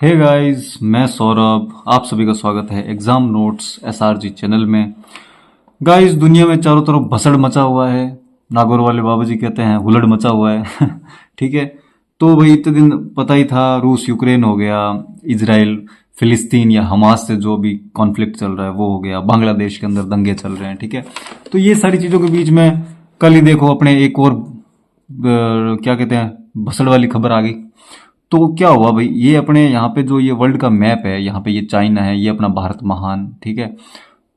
Hey guys, मैं सौरभ। आप सभी का स्वागत है एग्जाम नोट्स एसआरजी चैनल में। गाइस, दुनिया में चारों तरफ भसड़ मचा हुआ है। नागौर वाले बाबा जी कहते हैं हुलड़ मचा हुआ है। ठीक है। तो भाई इतने दिन पता ही था, रूस यूक्रेन हो गया, इजराइल फिलिस्तीन या हमास से जो भी कॉन्फ्लिक्ट चल रहा है वो हो गया, बांग्लादेश के अंदर दंगे चल रहे हैं। ठीक है। तो ये सारी चीजों के बीच में कल ही देखो अपने एक और क्या कहते हैं भसड़ वाली खबर आ गई। तो क्या हुआ भाई, ये अपने यहाँ पे जो ये वर्ल्ड का मैप है, यहाँ पे ये चाइना है, ये अपना भारत महान। ठीक है।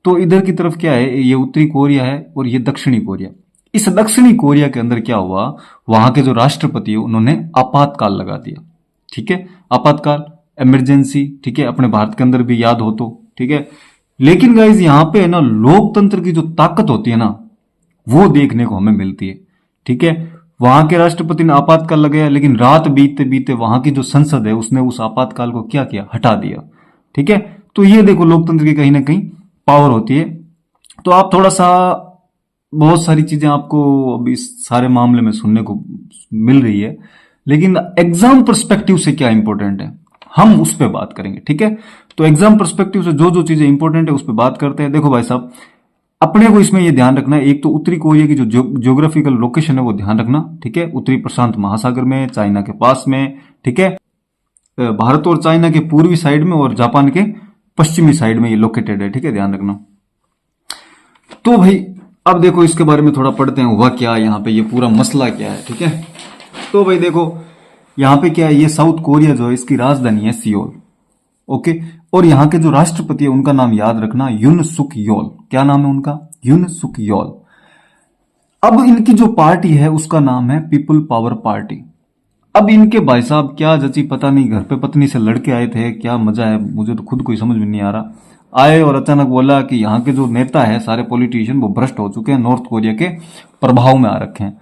तो इधर की तरफ क्या है, ये उत्तरी कोरिया है और ये दक्षिणी कोरिया। इस दक्षिणी कोरिया के अंदर क्या हुआ, वहां के जो राष्ट्रपति है उन्होंने आपातकाल लगा दिया। ठीक है। आपातकाल, इमरजेंसी। ठीक है। अपने भारत के अंदर भी याद हो तो। ठीक है। लेकिन गाइज यहाँ पे है ना, लोकतंत्र की जो ताकत होती है ना, वो देखने को हमें मिलती है। ठीक है। वहां के राष्ट्रपति ने आपातकाल लगाया, लेकिन रात बीतते बीतते वहां की जो संसद है उसने उस आपातकाल को क्या किया, हटा दिया। ठीक है। तो ये देखो लोकतंत्र की कहीं ना कहीं पावर होती है। तो आप थोड़ा सा, बहुत सारी चीजें आपको अब इस सारे मामले में सुनने को मिल रही है, लेकिन एग्जाम पर्सपेक्टिव से क्या इंपॉर्टेंट है हम उस पर बात करेंगे। ठीक है। तो एग्जाम पर्सपेक्टिव से जो जो चीजें इंपॉर्टेंट है उस पर बात करते हैं। देखो भाई साहब, अपने को इसमें यह ध्यान रखना है, एक तो उत्तरी कोरिया की जो ज्योग्राफिकल लोकेशन है वो ध्यान रखना। ठीक है। उत्तरी प्रशांत महासागर में, चाइना के पास में। ठीक है। भारत और चाइना के पूर्वी साइड में और जापान के पश्चिमी साइड में ये लोकेटेड है। ठीक है, ध्यान रखना। तो भाई अब देखो इसके बारे में थोड़ा पढ़ते हैं, हुआ क्या यहाँ पे, ये पूरा मसला क्या है। ठीक है। तो भाई देखो यहाँ पे क्या है, ये साउथ कोरिया जो है इसकी राजधानी है सियोल। ओके। और यहाँ के जो राष्ट्रपति है उनका नाम याद रखना, युन सुक योल। क्या नाम है उनका? युन सुक योल। अब इनकी जो पार्टी है उसका नाम है पीपल पावर पार्टी। अब इनके भाई साहब क्या जची पता नहीं, घर पे पत्नी से लड़के आए थे, क्या मजा है, मुझे तो खुद कोई समझ में नहीं आ रहा। आए और अचानक बोला कि यहाँ के जो नेता है सारे पॉलिटिशियन वो भ्रष्ट हो चुके हैं, नॉर्थ कोरिया के प्रभाव में आ रखे हैं।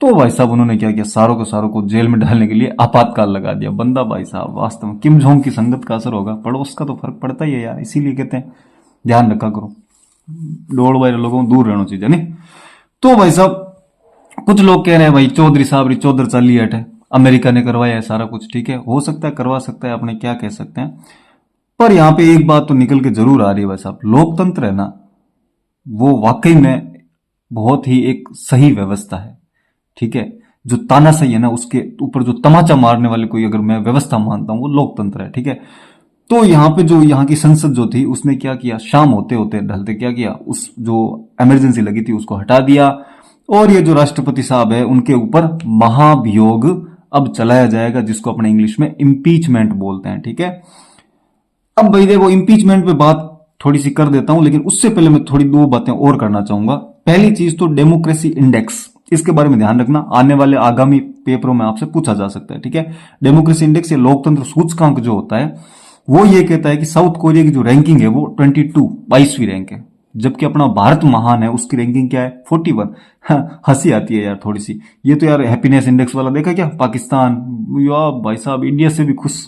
तो भाई साहब उन्होंने क्या किया, सारों के सारों को जेल में डालने के लिए आपातकाल लगा दिया। बंदा भाई साहब वास्तव में किम जोंग की संगत का असर होगा, पड़ोस का तो फर्क पड़ता ही है यार, इसीलिए कहते हैं ध्यान रखा करो, डोड़ वाले लोगों को दूर रहना चाहिए नहीं। तो भाई साहब कुछ लोग कह रहे हैं भाई चौधरी साहब री चौधर चाली हट है, अमेरिका ने करवाया है सारा कुछ। ठीक है, हो सकता है करवा सकता है, अपने क्या कह सकते हैं। पर यहां पे एक बात तो निकल के जरूर आ रही है भाई साहब, लोकतंत्र है ना वो वाकई में बहुत ही एक सही व्यवस्था है। ठीक है। जो तानाशाही है ना उसके ऊपर जो तमाचा मारने वाले कोई अगर मैं व्यवस्था मानता हूं वो लोकतंत्र है। ठीक है। तो यहाँ पे जो यहाँ की संसद जो थी उसने क्या किया, शाम होते होते ढलते क्या किया, उस जो इमरजेंसी लगी थी उसको हटा दिया। और ये जो राष्ट्रपति साहब है उनके ऊपर महाभियोग अब चलाया जाएगा, जिसको अपने इंग्लिश में इम्पीचमेंट बोलते हैं। ठीक है। अब भाई देखो इम्पीचमेंट पे बात थोड़ी सी कर देता हूं, लेकिन उससे पहले मैं थोड़ी दो बातें और करना चाहूंगा। पहली चीज तो डेमोक्रेसी इंडेक्स, इसके बारे में ध्यान रखना, आने वाले आगामी पेपरों में आपसे पूछा जा सकता है। ठीक है। डेमोक्रेसी इंडेक्स या लोकतंत्र सूचकांक जो होता है वो ये कहता है कि साउथ कोरिया की जो रैंकिंग है वो 22वीं रैंक है, जबकि अपना भारत महान है उसकी रैंकिंग क्या है, 41। हाँ, हंसी आती है यार थोड़ी सी। ये तो यार हैप्पीनेस इंडेक्स वाला देखा क्या, पाकिस्तान या भाई साहब इंडिया से भी खुश।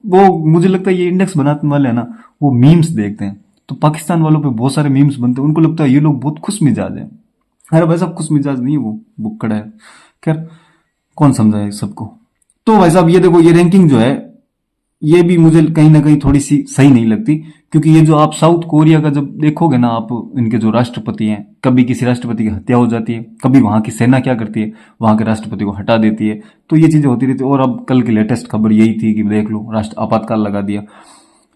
वो मुझे लगता है ये इंडेक्स बनाने वाले है ना, वो मीम्स देखते हैं तो पाकिस्तान वालों पे बहुत सारे मीम्स बनते हैं, उनको लगता है ये लोग बहुत खुश मिजाज है। अरे भाई साहब खुश मिजाज नहीं है, वो बुक्कड़ है। खैर कौन समझाए सबको। तो भाई साहब ये देखो ये रैंकिंग जो है ये भी मुझे कहीं ना कहीं थोड़ी सी सही नहीं लगती, क्योंकि ये जो आप साउथ कोरिया का जब देखोगे ना आप, इनके जो राष्ट्रपति हैं, कभी किसी राष्ट्रपति की हत्या हो जाती है, कभी वहां की सेना क्या करती है, वहां के राष्ट्रपति को हटा देती है। तो ये चीजें होती रहती है। और अब कल की लेटेस्ट खबर यही थी कि देख लो राष्ट्र आपातकाल लगा दिया,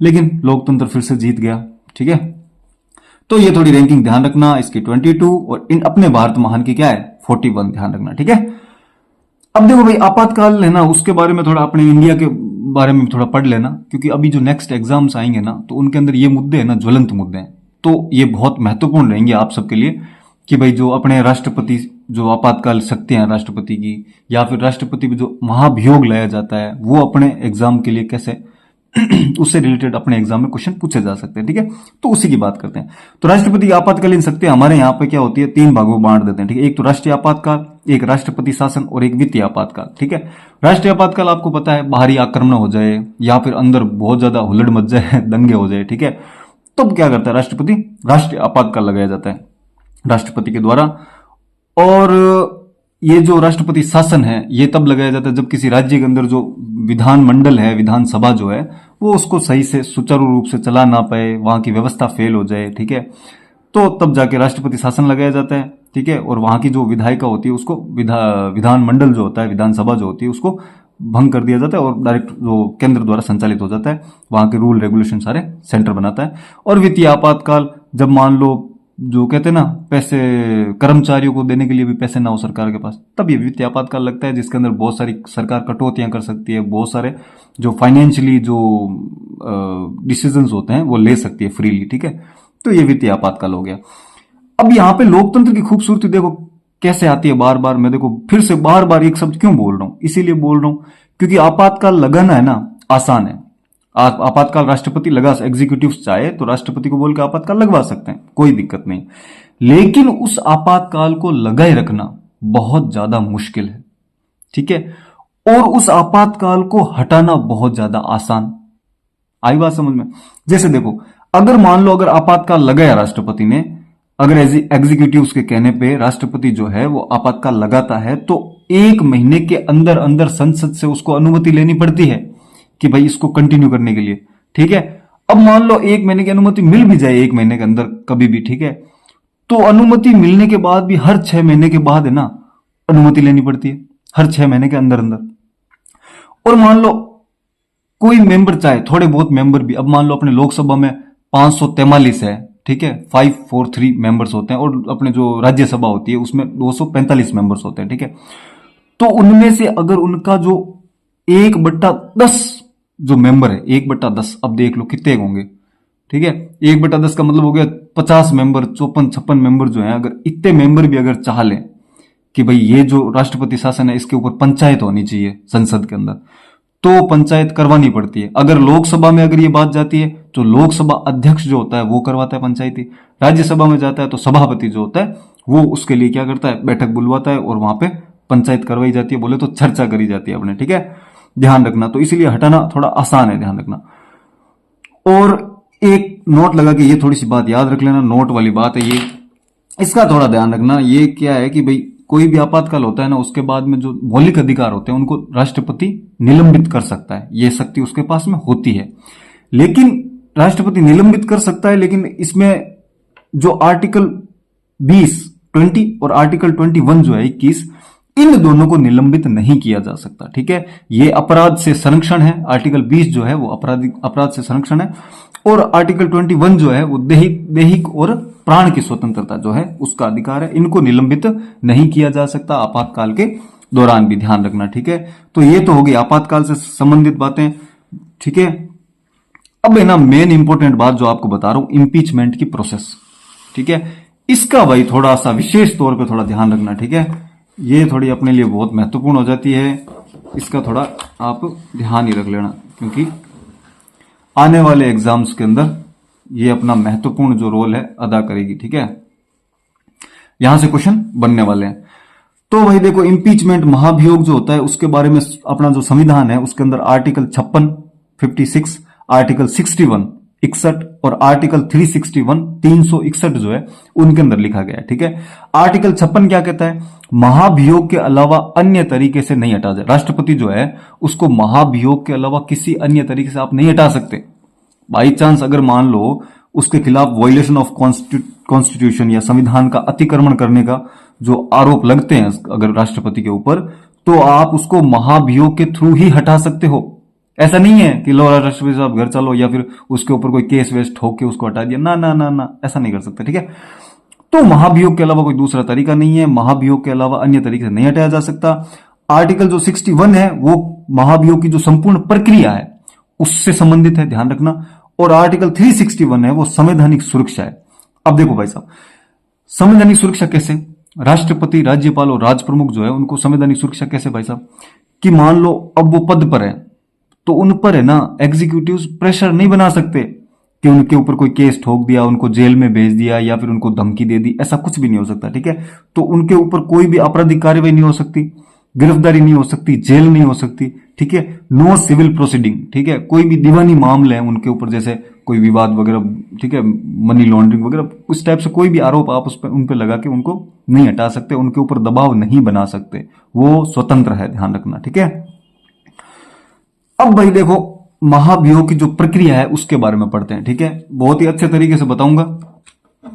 लेकिन लोकतंत्र फिर से जीत गया। ठीक है। तो ये थोड़ी रैंकिंग ध्यान रखना, इसकी 22 और इन अपने भारत महान की क्या है 41, ध्यान रखना। ठीक है। अब देखो भाई आपातकाल है ना, उसके बारे में थोड़ा अपने इंडिया के बारे में थोड़ा पढ़ लेना, क्योंकि अभी जो नेक्स्ट एग्जाम्स आएंगे ना तो उनके अंदर ये मुद्दे हैं ना, ज्वलंत मुद्दे हैं। तो ये बहुत महत्वपूर्ण रहेंगे आप सबके लिए कि भाई जो अपने राष्ट्रपति जो आपातकाल शक्तियां हैं राष्ट्रपति की, या फिर राष्ट्रपति पे जो महाभियोग लाया जाता है वो अपने एग्जाम के लिए कैसे उससे रिलेटेड अपने एग्जाम में क्वेश्चन पूछे जा सकते हैं। ठीक है। तो उसी की बात करते हैं। तो राष्ट्रपति की आपातकालीन शक्तियां हमारे यहाँ पे क्या होती है, तीन भागों में बांट देते हैं। ठीक है। एक तो राष्ट्रीय आपातकाल, एक राष्ट्रपति शासन और एक वित्तीय आपातकाल। ठीक है। राष्ट्रीय आपातकाल आपको पता है बाहरी आक्रमण हो जाए या फिर अंदर बहुत ज्यादा हुल्लड़ मच जाए, दंगे हो जाए। ठीक है। तब क्या करता है राष्ट्रपति, राष्ट्रीय आपातकाल लगाया जाता है राष्ट्रपति के द्वारा। और ये जो राष्ट्रपति शासन है ये तब लगाया जाता है जब किसी राज्य के अंदर जो विधानमंडल है, विधानसभा जो है, वो उसको सही से सुचारू रूप से चला ना पाए, वहां की व्यवस्था फेल हो जाए, ठीक है, तो तब जाके राष्ट्रपति शासन लगाया जाता है, ठीक है। और वहां की जो विधायिका होती है उसको विधानमंडल जो होता है, विधानसभा जो होती है, उसको भंग कर दिया जाता है और डायरेक्ट जो केंद्र द्वारा संचालित हो जाता है, वहां के रूल रेगुलेशन सारे सेंटर बनाता है। और वित्तीय आपातकाल, जब मान लो जो कहते हैं ना पैसे कर्मचारियों को देने के लिए भी पैसे ना हो सरकार के पास, तब ये वित्तीय आपातकाल लगता है, जिसके अंदर बहुत सारी सरकार कटौतियां कर सकती है, बहुत सारे जो फाइनेंशियली जो डिसीजंस होते हैं वो ले सकती है फ्रीली, ठीक है। तो ये वित्तीय आपातकाल हो गया। अब यहाँ पे लोकतंत्र की खूबसूरती देखो कैसे आती है, बार बार मैं देखो फिर से बार बार एक शब्द क्यों बोल रहा हूं, इसीलिए बोल रहा हूं क्योंकि आपातकाल लगाना है ना आसान है। आपातकाल राष्ट्रपति लगा, एग्जीक्यूटिव चाहे तो राष्ट्रपति को बोल के आपातकाल लगवा सकते हैं, कोई दिक्कत नहीं। लेकिन उस आपातकाल को लगाए रखना बहुत ज्यादा मुश्किल है, ठीक है, और उस आपातकाल को हटाना बहुत ज्यादा आसान। आई बात समझ में? जैसे देखो, अगर मान लो अगर आपातकाल लगाया राष्ट्रपति ने, अगर एग्जीक्यूटिव के कहने पे राष्ट्रपति जो है वो आपातकाल लगाता है, तो 1 महीने के अंदर अंदर संसद से उसको अनुमति लेनी पड़ती है कि भाई इसको कंटिन्यू करने के लिए, ठीक है। अब मान लो 1 महीने की अनुमति मिल भी जाए 1 महीने के अंदर कभी भी, ठीक है, तो अनुमति मिलने के बाद भी हर 6 महीने के बाद है ना अनुमति लेनी पड़ती है, हर 6 महीने के अंदर अंदर। और मान लो कोई मेंबर चाहे, थोड़े बहुत मेंबर भी, अब मान लो अपने लोकसभा में 543 है, ठीक है, 543 मेंबर्स होते हैं, और अपने जो राज्यसभा होती है उसमें 245 मेंबर्स होते हैं, ठीक है। तो उनमें से अगर उनका जो 1/10 जो मेंबर है, 1/10, अब देख लो कितने होंगे, ठीक है, 1/10 का मतलब हो गया 50 मेंबर, 54-56 मेंबर जो है, अगर इतने मेंबर भी अगर चाह लें कि भाई ये जो राष्ट्रपति शासन है इसके ऊपर पंचायत होनी चाहिए संसद के अंदर, तो पंचायत करवानी पड़ती है। अगर लोकसभा में अगर ये बात जाती है तो लोकसभा अध्यक्ष जो होता है वो करवाता है पंचायती, राज्यसभा में जाता है तो सभापति जो होता है वो उसके लिए क्या करता है, बैठक बुलवाता है और वहां पे पंचायत करवाई जाती है, बोले तो चर्चा करी जाती है अपने, ठीक है, ध्यान रखना। तो इसीलिए हटाना थोड़ा आसान है, ध्यान रखना। और एक नोट लगा के ये थोड़ी सी बात याद रख लेना, नोट वाली बात है ये, इसका थोड़ा ध्यान रखना। ये क्या है कि भाई कोई भी आपातकाल होता है ना, उसके बाद में जो मौलिक अधिकार होते हैं उनको राष्ट्रपति निलंबित कर सकता है, ये शक्ति उसके पास में होती है। लेकिन राष्ट्रपति निलंबित कर सकता है, लेकिन इसमें जो आर्टिकल 20 और आर्टिकल 21 जो है 21, इन दोनों को निलंबित नहीं किया जा सकता, ठीक है। ये अपराध से संरक्षण है, आर्टिकल 20 जो है वो अपराध से संरक्षण है, और आर्टिकल 21 जो है वो दैहिक और प्राण की स्वतंत्रता जो है उसका अधिकार है। इनको निलंबित नहीं किया जा सकता आपातकाल के दौरान भी, ध्यान रखना, ठीक है। तो ये तो होगी आपातकाल से संबंधित बातें, ठीक है। अब है ना मेन इंपॉर्टेंट बात जो आपको बता रहा हूं, इंपीचमेंट की प्रोसेस, ठीक है, इसका भाई थोड़ा सा विशेष तौर पे थोड़ा ध्यान रखना, ठीक है। ये थोड़ी अपने लिए बहुत महत्वपूर्ण हो जाती है, इसका थोड़ा आप ध्यान ही रख लेना, क्योंकि आने वाले एग्जाम्स के अंदर ये अपना महत्वपूर्ण जो रोल है अदा करेगी, ठीक है। यहां से क्वेश्चन बनने वाले हैं। तो भाई देखो, इंपीचमेंट महाभियोग जो होता है उसके बारे में अपना जो संविधान है उसके अंदर आर्टिकल 56 आर्टिकल 61 61 और आर्टिकल 361 जो है उनके अंदर लिखा गया है, ठीक है। आर्टिकल 56 क्या कहता है, महाभियोग के अलावा अन्य तरीके से नहीं हटा जाए। राष्ट्रपति जो है उसको महाभियोग के अलावा किसी अन्य तरीके से आप नहीं हटा सकते। बाई चांस अगर मान लो उसके खिलाफ वायलेशन ऑफ कॉन्स्टिट्यूशन या संविधान का अतिक्रमण करने का जो आरोप लगते हैं अगर राष्ट्रपति के ऊपर, तो आप उसको महाभियोग के थ्रू ही हटा सकते हो। ऐसा नहीं है कि लो राष्ट्रपति साहब घर चलो या फिर उसके ऊपर कोई केस वेस ठोक के उसको हटा दिया, ना ना ना ना, ऐसा नहीं कर सकते, ठीक है। तो महाभियोग के अलावा कोई दूसरा तरीका नहीं है, महाभियोग के अलावा अन्य तरीके से नहीं हटाया जा सकता। आर्टिकल जो 61 है वो महाभियोग की जो संपूर्ण प्रक्रिया है उससे संबंधित है, ध्यान रखना। और आर्टिकल 361 है वो संवैधानिक सुरक्षा है। अब देखो भाई साहब, संवैधानिक सुरक्षा कैसे, राष्ट्रपति, राज्यपाल और राज प्रमुख जो है उनको संवैधानिक सुरक्षा कैसे भाई साहब, कि मान लो अब वो पद पर है तो उन पर है ना एग्जीक्यूटिव प्रेशर नहीं बना सकते कि उनके ऊपर कोई केस ठोक दिया, उनको जेल में भेज दिया या फिर उनको धमकी दे दी, ऐसा कुछ भी नहीं हो सकता, ठीक है। तो उनके ऊपर कोई भी आपराधिक कार्रवाई नहीं हो सकती, गिरफ्तारी नहीं हो सकती, जेल नहीं हो सकती, ठीक है। नो सिविल प्रोसीडिंग, ठीक है। कोई भी दीवानी मामले हैं उनके ऊपर, जैसे कोई विवाद वगैरह, ठीक है, मनी लॉन्ड्रिंग वगैरह, उस टाइप से कोई भी आरोप आप उस पर उन पे लगा के उनको नहीं हटा सकते, उनके ऊपर दबाव नहीं बना सकते, वो स्वतंत्र है, ध्यान रखना, ठीक है। अब भाई देखो महाभियोग की जो प्रक्रिया है उसके बारे में पढ़ते हैं, ठीक है। बहुत ही अच्छे तरीके से बताऊंगा,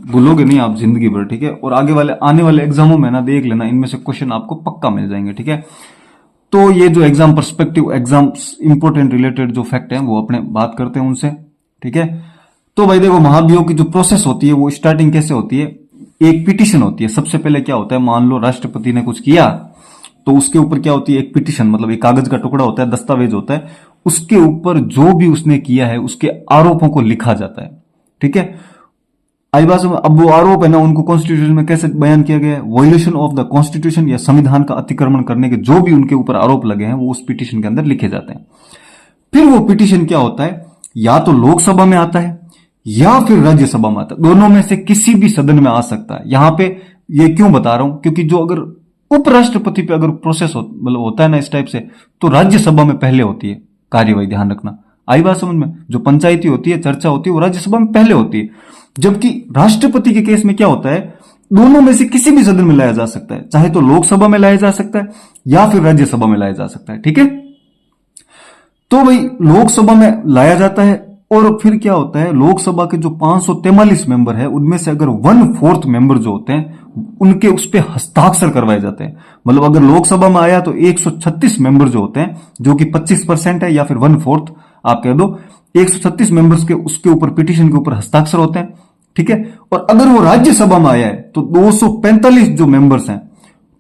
भूलोगे नहीं आप जिंदगी भर, ठीक है। और आगे वाले आने वाले एग्जामों में ना देख लेना, इनमें से क्वेश्चन आपको पक्का मिल जाएंगे, ठीक है। तो ये जो exam perspective, exams important related जो फैक्ट है वो अपने बात करते हैं उनसे, ठीक है। तो भाई देखो महाभियोग की जो प्रोसेस होती है वो स्टार्टिंग कैसे होती है, एक पिटिशन होती है। सबसे पहले क्या होता है, मान लो राष्ट्रपति ने कुछ किया तो उसके ऊपर क्या होती है, एक पिटिशन, मतलब एक कागज का टुकड़ा होता है, दस्तावेज होता है, उसके ऊपर जो भी उसने किया है उसके आरोपों को लिखा जाता है, ठीक है। आई बात समझ। अब वो आरोप है ना, उनको कॉन्स्टिट्यूशन में कैसे बयान किया गया है, वायलेशन ऑफ द कॉन्स्टिट्यूशन या संविधान का अतिक्रमण करने के जो भी उनके ऊपर आरोप लगे हैं वो उस पिटिशन के अंदर लिखे जाते हैं। फिर वो पिटिशन क्या होता है, या तो लोकसभा में आता है या फिर राज्यसभा में आता है, दोनों में से किसी भी सदन में आ सकता है। यहां पे ये क्यों बता रहा हूं, क्योंकि जो अगर उपराष्ट्रपति पे अगर प्रोसेस मतलब होता है ना इस टाइप से, तो राज्यसभा में पहले होती है कार्यवाही, ध्यान रखना। आई बात समझ में। जो पंचायती होती है, चर्चा होती है, वो राज्यसभा में पहले होती है, जबकि राष्ट्रपति के केस में क्या होता है, दोनों में से किसी भी सदन में लाया जा सकता है, चाहे तो लोकसभा में लाया जा सकता है या फिर राज्यसभा में लाया जा सकता है, ठीक है। तो भाई लोकसभा में लाया जाता है, और फिर क्या होता है, लोकसभा के जो 543 मेंबर है उनमें से अगर 1/4 मेंबर जो होते हैं उनके उस पर हस्ताक्षर करवाए जाते हैं। मतलब अगर लोकसभा में आया तो 136 मेंबर जो होते हैं, जो कि 25% है, या फिर 1/4 आप कह दो, 136 मेंबर्स के उसके ऊपर पिटीशन के ऊपर हस्ताक्षर होते हैं, ठीक है। और अगर वो राज्यसभा में आया है तो 245 जो मेंबर्स हैं,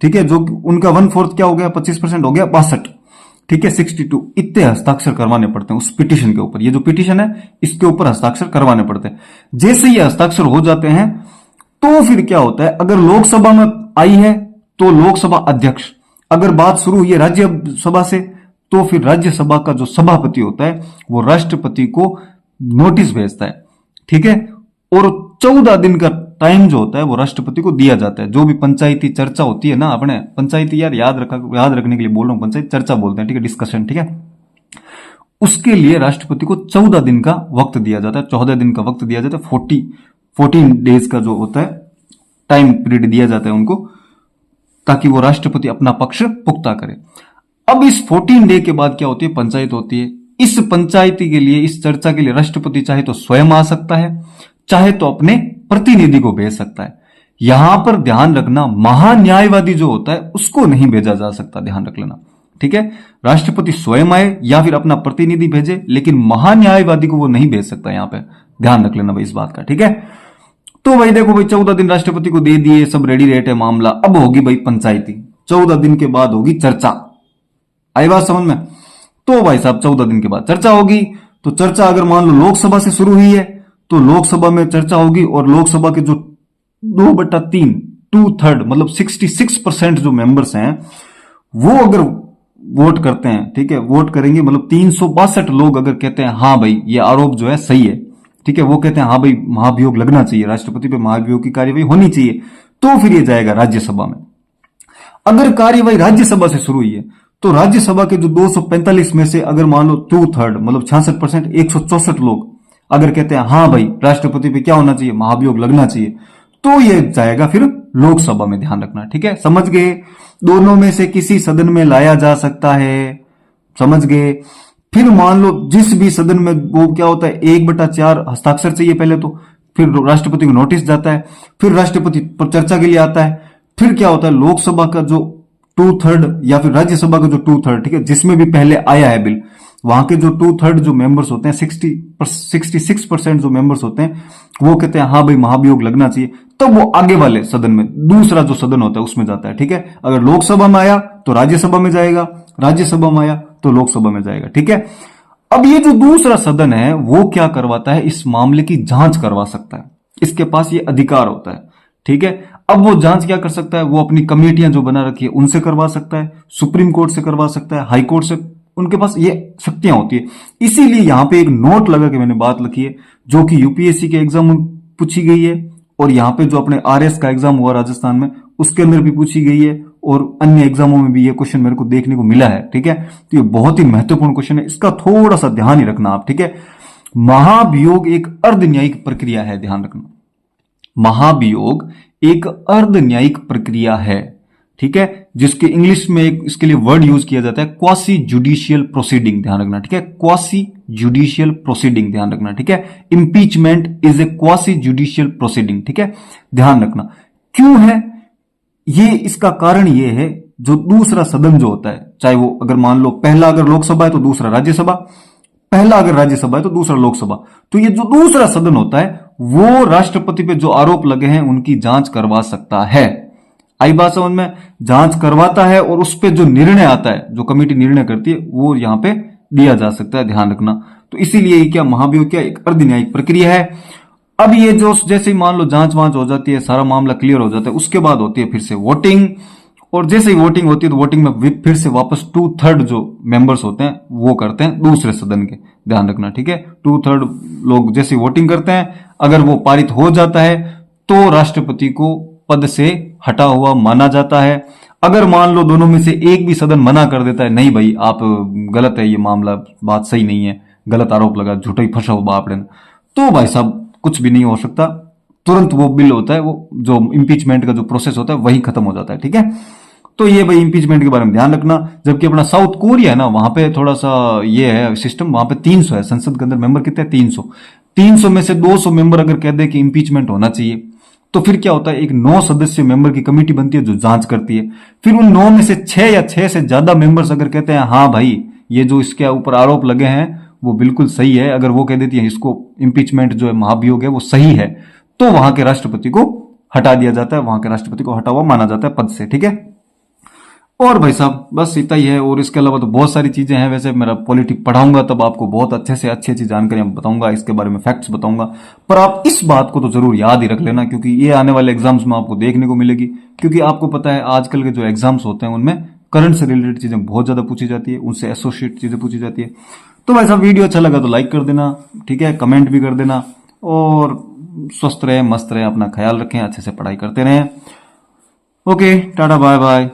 ठीक है, जो उनका 1/4 क्या हो गया, 25% हो गया, 62, ठीक है, 62 इतने हस्ताक्षर करवाने पड़ते हैं उस पिटीशन के ऊपर। ये जो पिटीशन है इसके ऊपर हस्ताक्षर करवाने पड़ते हैं। जैसे ये हस्ताक्षर हो जाते हैं तो फिर क्या होता है, अगर लोकसभा में आई है तो लोकसभा अध्यक्ष, अगर बात शुरू हुई है राज्यसभा से तो फिर राज्यसभा का जो सभापति होता है वो राष्ट्रपति को नोटिस भेजता है, ठीक है। और 14 दिन का टाइम जो होता है वो राष्ट्रपति को दिया जाता है। जो भी पंचायती चर्चा होती है ना, अपने पंचायती यार याद रखने के लिए बोल रहा हूं, पंचायत चर्चा बोलते हैं, ठीक है, डिस्कशन, ठीक है, उसके लिए राष्ट्रपति को 14 दिन का वक्त दिया जाता है, 14 दिन का वक्त दिया जाता है, 14 डेज का जो होता है टाइम पीरियड दिया जाता है उनको, ताकि वो राष्ट्रपति अपना पक्ष पुख्ता करे। अब इस 14 डे के बाद क्या होती है, पंचायत होती है। इस पंचायती के लिए, इस चर्चा के लिए राष्ट्रपति चाहे तो स्वयं आ सकता है, चाहे तो अपने प्रतिनिधि को भेज सकता है। यहां पर ध्यान रखना, महान्यायवादी जो होता है उसको नहीं भेजा जा सकता, ध्यान रख लेना, ठीक है। राष्ट्रपति स्वयं आए या फिर अपना प्रतिनिधि भेजे, लेकिन महान्यायवादी को वो नहीं भेज सकता, यहां पे ध्यान रख लेना भाई इस बात का, ठीक है। तो भाई देखो भाई 14 दिन राष्ट्रपति को दे दिए, सब रेडी रेट है मामला। अब होगी भाई पंचायती, 14 दिन के बाद होगी चर्चा। आई बात समझ में। तो भाई साहब 14 दिन के बाद चर्चा होगी। तो चर्चा अगर मान लो लोकसभा से शुरू हुई है तो लोकसभा में चर्चा होगी, और लोकसभा के जो 2/3 2/3 मतलब 66% जो मेंबर्स हैं वो अगर वोट करते हैं, ठीक है, वोट करेंगे, मतलब 362 लोग अगर कहते हैं हाँ भाई ये आरोप जो है सही है, ठीक है, वो कहते हैं हाँ भाई महाभियोग लगना चाहिए, राष्ट्रपति पे महाभियोग की कार्यवाही होनी चाहिए, तो फिर ये जाएगा राज्यसभा में। अगर कार्यवाही राज्यसभा से शुरू हुई है तो राज्यसभा के जो 245 में से अगर मान लो 2/3 मतलब 66%, 164 लोग अगर कहते हैं हाँ भाई राष्ट्रपति पे क्या होना चाहिए, महाभियोग लगना चाहिए, तो ये जाएगा फिर लोकसभा में, ध्यान रखना, ठीक है, समझ गए। दोनों में से किसी सदन में लाया जा सकता है, समझ गए। फिर मान लो जिस भी सदन में वो क्या होता है 1/4 हस्ताक्षर चाहिए पहले, तो फिर राष्ट्रपति को नोटिस जाता है, फिर राष्ट्रपति पर चर्चा के लिए आता है, फिर क्या होता है लोकसभा का जो 2/3 या फिर राज्यसभा का जो 2/3, ठीक है, जिसमें भी पहले आया है बिल, वहां के जो 2/3 जो मेंबर्स होते हैं, 66% जो मेंबर्स होते हैं वो कहते हैं हाँ भाई महाभियोग लगना चाहिए, तब वो आगे वाले सदन में, दूसरा जो सदन होता है उसमें जाता है, ठीक है। अगर लोकसभा में आया तो राज्यसभा में जाएगा, राज्यसभा में आया तो लोकसभा में जाएगा, ठीक है। अब ये जो दूसरा सदन है वो क्या करवाता है, इस मामले की जांच करवा सकता है, इसके पास ये अधिकार होता है, ठीक है। अब वो जांच क्या कर सकता है, वो अपनी कमेटियां जो बना रखी है उनसे करवा सकता है, सुप्रीम कोर्ट से करवा सकता है, हाई कोर्ट से, उनके पास ये शक्तियां होती है। इसीलिए यहां पे एक नोट लगा के मैंने बात लिखी है, जो कि यूपीएससी के एग्जाम में पूछी गई है, और यहाँ पे जो अपने आरएस का एग्जाम हुआ राजस्थान में उसके अंदर भी पूछी गई है, और अन्य एग्जामों में भी ये क्वेश्चन मेरे को देखने को मिला है, ठीक है। तो ये बहुत ही महत्वपूर्ण क्वेश्चन है, इसका थोड़ा सा ध्यान ही रखना आप, ठीक है। महाभियोग एक अर्ध न्यायिक प्रक्रिया है, ध्यान रखना। महाभियोग एक अर्ध न्यायिक प्रक्रिया है, ठीक है, जिसके इंग्लिश में एक इसके लिए वर्ड यूज किया जाता है क्वासी जुडिशियल प्रोसीडिंग, ध्यान रखना, ठीक है, क्वासी जुडिशियल प्रोसीडिंग, ध्यान रखना, ठीक है। Impeachment is a quasi judicial proceeding, ठीक है, ध्यान रखना। क्यों है ये? इसका कारण ये है, जो दूसरा सदन जो होता है, चाहे वो अगर मान लो पहला अगर लोकसभा है तो दूसरा राज्यसभा, पहला अगर राज्यसभा है तो दूसरा लोकसभा, तो ये जो दूसरा सदन होता है वो राष्ट्रपति पे जो आरोप लगे हैं उनकी जांच करवा सकता है। आई बात समझ में? जांच करवाता है और उस पर जो निर्णय आता है, जो कमेटी निर्णय करती है, वो यहां पे दिया जा सकता है, ध्यान रखना। तो इसीलिए क्या महाभियोग क्या एक अर्ध न्यायिक प्रक्रिया है। अब ये जो जैसे ही मान लो जांच वांच हो जाती है, सारा मामला क्लियर हो जाता है, उसके बाद होती है फिर से वोटिंग, और जैसे ही वोटिंग होती है तो वोटिंग में फिर से वापस 2/3 जो मेंबर्स होते हैं वो करते हैं दूसरे सदन के, ध्यान रखना, ठीक है। 2/3 लोग जैसे वोटिंग करते हैं, अगर वो पारित हो जाता है तो राष्ट्रपति को पद से हटा हुआ माना जाता है। अगर मान लो दोनों में से एक भी सदन मना कर देता है, नहीं भाई आप गलत है, ये मामला बात सही नहीं है, गलत आरोप लगा, झूठा ही फंसा हो बाप रे, तो भाई साहब कुछ भी नहीं हो सकता, तुरंत वो बिल होता है, वो जो इंपीचमेंट का जो प्रोसेस होता है वही खत्म हो जाता है, ठीक है। तो ये भाई इंपीचमेंट के बारे में ध्यान रखना। जबकि अपना साउथ कोरिया है ना, वहां पे थोड़ा सा ये है सिस्टम, वहां पे 300 है, संसद के अंदर मेंबर कितने हैं? 300 में से 200 मेंबर अगर कह दे कि इंपीचमेंट होना चाहिए, तो फिर क्या होता है, एक 9 सदस्य मेंबर की कमेटी बनती है जो जांच करती है। फिर उन 9 में से 6 या 6 से ज्यादा मेंबर्स अगर कहते हैं हाँ भाई ये जो इसके ऊपर आरोप लगे हैं वो बिल्कुल सही है, अगर वो कह देती है इसको इंपीचमेंट जो है महाभियोग है वो सही है, तो वहां के राष्ट्रपति को हटा दिया जाता है, वहां के राष्ट्रपति को हटा हुआ माना जाता है पद से, ठीक है। और भाई साहब बस इतना ही है, और इसके अलावा तो बहुत सारी चीजें हैं। वैसे मेरा पॉलिटिक पढ़ाऊंगा तब आपको बहुत अच्छे से अच्छी अच्छी जानकारियां बताऊंगा, इसके बारे में फैक्ट्स बताऊंगा, पर आप इस बात को तो जरूर याद ही रख लेना, क्योंकि ये आने वाले एग्जाम्स में आपको देखने को मिलेगी। क्योंकि आपको पता है आजकल के जो एग्जाम्स होते हैं उनमें करंट से रिलेटेड चीजें बहुत ज्यादा पूछी जाती है, उनसे एसोसिएट चीजें पूछी जाती है। तो भाई साहब वीडियो अच्छा लगा तो लाइक कर देना, ठीक है, कमेंट भी कर देना, और स्वस्थ रहे, मस्त रहे, अपना ख्याल रखें, अच्छे से पढ़ाई करते रहें। Okay, ta ta, bye bye.